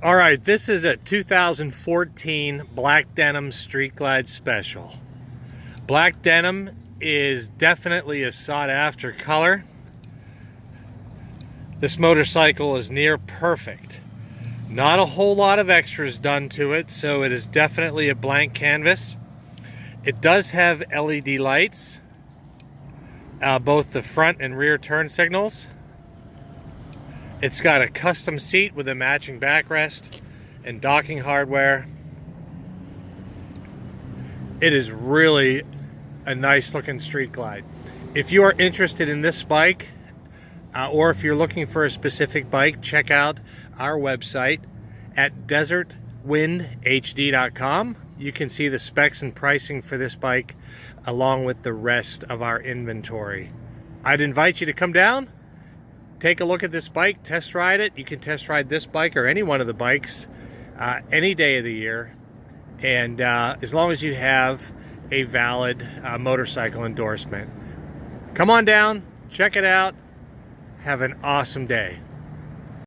All right, this is a 2014 Black Denim Street Glide Special. Black Denim is definitely a sought-after color. This motorcycle is near perfect. Not a whole lot of extras done to it, so it is definitely a blank canvas. It does have LED lights, both the front and rear turn signals. It's got a custom seat with a matching backrest and docking hardware. It is really a nice looking street glide. If you are interested in this bike, or if you're looking for a specific bike, check out our website at desertwindhd.com. You can see the specs and pricing for this bike along with the rest of our inventory. I'd invite you to come down, take a look at this bike, test ride it. You can test ride this bike or any one of the bikes any day of the year, and as long as you have a valid motorcycle endorsement. Come on down, check it out, have an awesome day.